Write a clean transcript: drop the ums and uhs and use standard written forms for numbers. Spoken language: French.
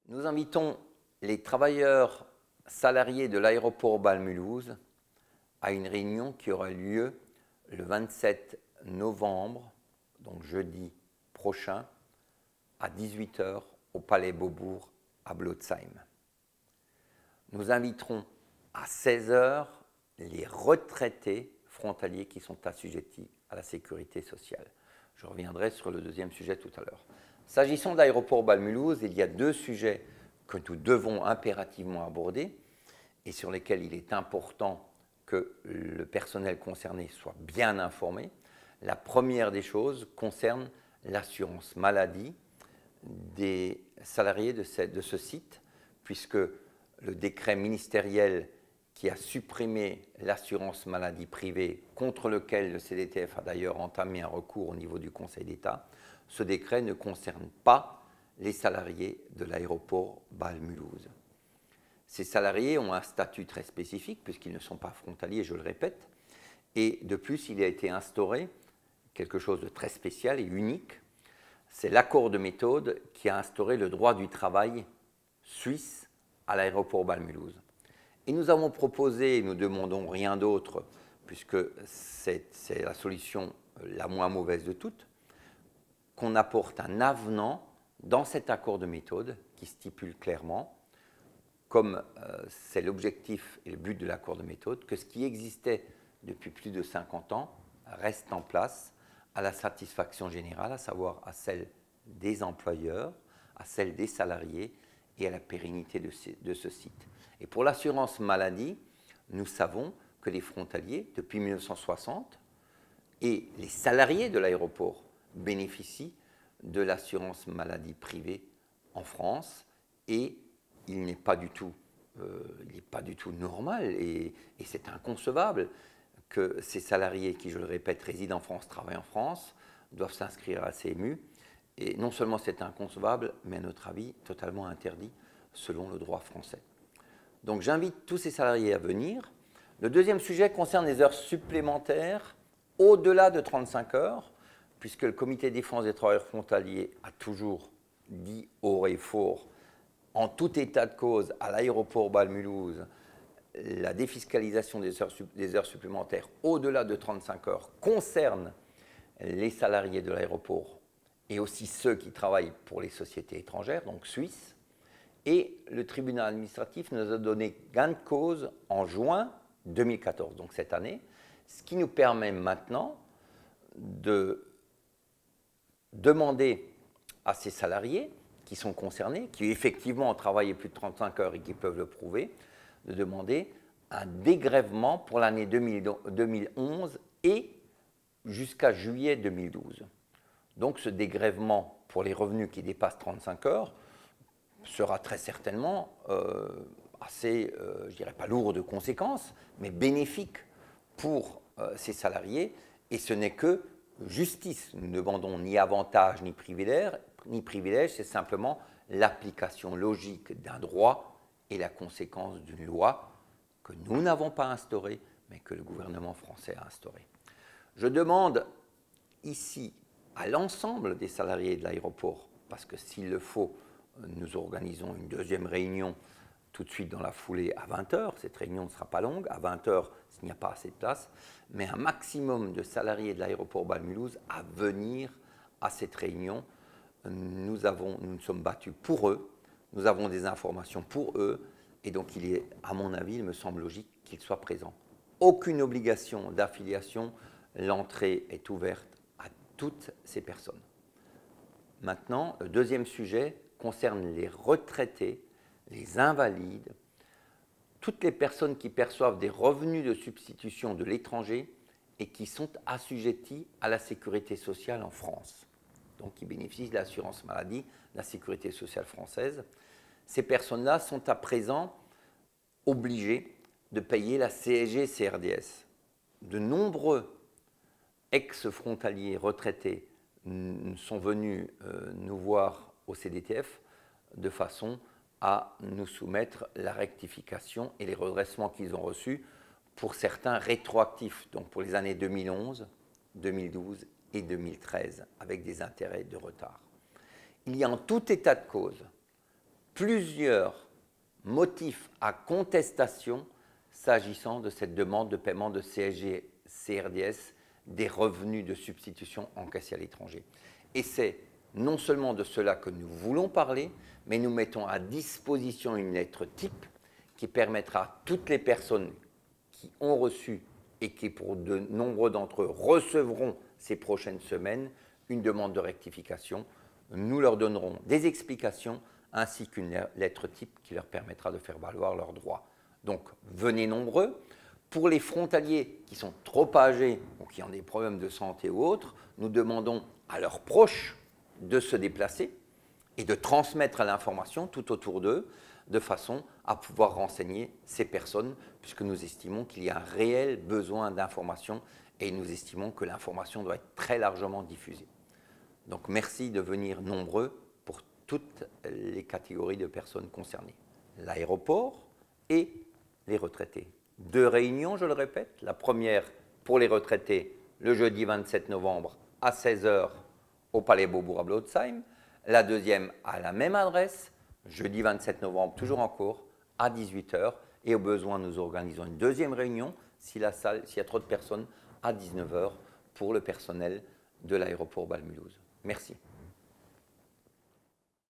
Nous invitons les travailleurs salariés de l'aéroport Bâle-Mulhouse à une réunion qui aura lieu le 27 novembre, donc jeudi prochain, à 18 h au Palais Beaubourg à Blotzheim. Nous inviterons à 16 h les retraités frontaliers qui sont assujettis à la sécurité sociale. Je reviendrai sur le deuxième sujet tout à l'heure. S'agissant de l'aéroport Bâle-Mulhouse, il y a deux sujets que nous devons impérativement aborder et sur lesquels il est important que le personnel concerné soit bien informé. La première des choses concerne l'assurance maladie des salariés de ce site, puisque le décret ministériel qui a supprimé l'assurance maladie privée, contre lequel le CDTF a d'ailleurs entamé un recours au niveau du Conseil d'État, ce décret ne concerne pas les salariés de l'aéroport Bâle-Mulhouse. Ces salariés ont un statut très spécifique, puisqu'ils ne sont pas frontaliers, je le répète, et de plus, il a été instauré quelque chose de très spécial et unique. C'est l'accord de méthode qui a instauré le droit du travail suisse à l'aéroport Bâle-Mulhouse. Et nous avons proposé, et nous ne demandons rien d'autre, puisque c'est la solution la moins mauvaise de toutes, qu'on apporte un avenant dans cet accord de méthode qui stipule clairement, comme c'est l'objectif et le but de l'accord de méthode, que ce qui existait depuis plus de 50 ans reste en place à la satisfaction générale, à savoir à celle des employeurs, à celle des salariés et à la pérennité de ce site. Et pour l'assurance maladie, nous savons que les frontaliers, depuis 1960, et les salariés de l'aéroport bénéficient de l'assurance maladie privée en France, et il n'est pas du tout normal et c'est inconcevable que ces salariés qui, je le répète, résident en France, travaillent en France, doivent s'inscrire à la CMU. Et non seulement c'est inconcevable, mais à notre avis, totalement interdit selon le droit français. Donc j'invite tous ces salariés à venir. Le deuxième sujet concerne les heures supplémentaires au-delà de 35 heures, puisque le comité de défense des travailleurs frontaliers a toujours dit haut et fort, en tout état de cause, à l'aéroport Bâle-Mulhouse, la défiscalisation des heures supplémentaires au-delà de 35 heures concerne les salariés de l'aéroport et aussi ceux qui travaillent pour les sociétés étrangères, donc suisses. Et le tribunal administratif nous a donné gain de cause en juin 2014, donc cette année, ce qui nous permet maintenant de demander à ces salariés qui sont concernés, qui effectivement ont travaillé plus de 35 heures et qui peuvent le prouver, de demander un dégrèvement pour l'année 2011 et jusqu'à juillet 2012. Donc ce dégrèvement pour les revenus qui dépassent 35 heures sera très certainement assez, je dirais pas lourd de conséquences, mais bénéfique pour ces salariés, et ce n'est que justice. Nous ne demandons ni avantage ni privilège, c'est simplement l'application logique d'un droit et la conséquence d'une loi que nous n'avons pas instaurée, mais que le gouvernement français a instaurée. Je demande ici à l'ensemble des salariés de l'aéroport, parce que s'il le faut, nous organisons une deuxième réunion tout de suite dans la foulée à 20 h. Cette réunion ne sera pas longue, à 20 h s'il n'y a pas assez de place, mais un maximum de salariés de l'aéroport Bâle-Mulhouse à venir à cette réunion. Nous nous sommes battus pour eux, nous avons des informations pour eux, et donc il est, à mon avis, il me semble logique qu'ils soient présents. Aucune obligation d'affiliation, l'entrée est ouverte à toutes ces personnes. Maintenant, le deuxième sujet concerne les retraités, les invalides, toutes les personnes qui perçoivent des revenus de substitution de l'étranger et qui sont assujettis à la sécurité sociale en France. Donc qui bénéficient de l'assurance maladie, de la sécurité sociale française. Ces personnes-là sont à présent obligées de payer la CSG-CRDS. De nombreux ex-frontaliers retraités sont venus nous voir au CDTF de façon à nous soumettre la rectification et les redressements qu'ils ont reçus, pour certains rétroactifs, donc pour les années 2011, 2012 et 2013, avec des intérêts de retard. Il y a en tout état de cause plusieurs motifs à contestation s'agissant de cette demande de paiement de CSG, CRDS, des revenus de substitution encaissés à l'étranger. Et c'est non seulement de cela que nous voulons parler, mais nous mettons à disposition une lettre type qui permettra à toutes les personnes qui ont reçu et qui, pour de nombreux d'entre eux, recevront ces prochaines semaines une demande de rectification. Nous leur donnerons des explications ainsi qu'une lettre type qui leur permettra de faire valoir leurs droits. Donc, venez nombreux. Pour les frontaliers qui sont trop âgés ou qui ont des problèmes de santé ou autres, nous demandons à leurs proches de se déplacer et de transmettre l'information tout autour d'eux de façon à pouvoir renseigner ces personnes puisque nous estimons qu'il y a un réel besoin d'information et nous estimons que l'information doit être très largement diffusée. Donc merci de venir nombreux pour toutes les catégories de personnes concernées. L'aéroport et les retraités. 2 réunions, je le répète. La première pour les retraités le jeudi 27 novembre à 16 h au Palais Beaubourg à Blotzheim. La deuxième à la même adresse, jeudi 27 novembre, toujours en cours, à 18 h. Et au besoin, nous organisons une deuxième réunion, s'il y a trop de personnes, à 19 h pour le personnel de l'aéroport Bâle-Mulhouse. Merci.